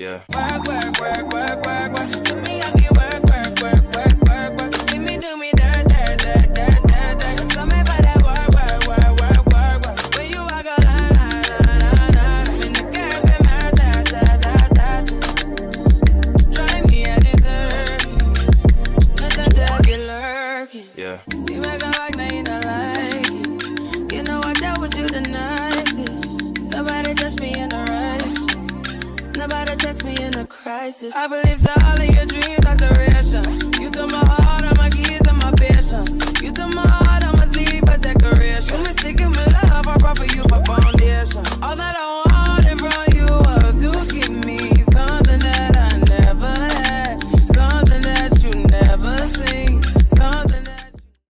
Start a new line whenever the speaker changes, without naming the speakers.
Yeah.
Work, work, work, work, work, work. To me, I can work, work, work, work, work, work. See me do me dirt, dirt, dirt, dirt, dirt, dirt. So me by that work, work, work, work, work, work. When you walk a line, line, line, line, line. In the cafe, man, ta, ta, ta, ta. Try me, I deserve it. Nothing to be lurking.
Yeah.
You make a like, now you don't like it. You know I dealt with you the nicest. Nobody touched me in the rush. Nobody text me in a crisis. I believe that all of your dreams are duration.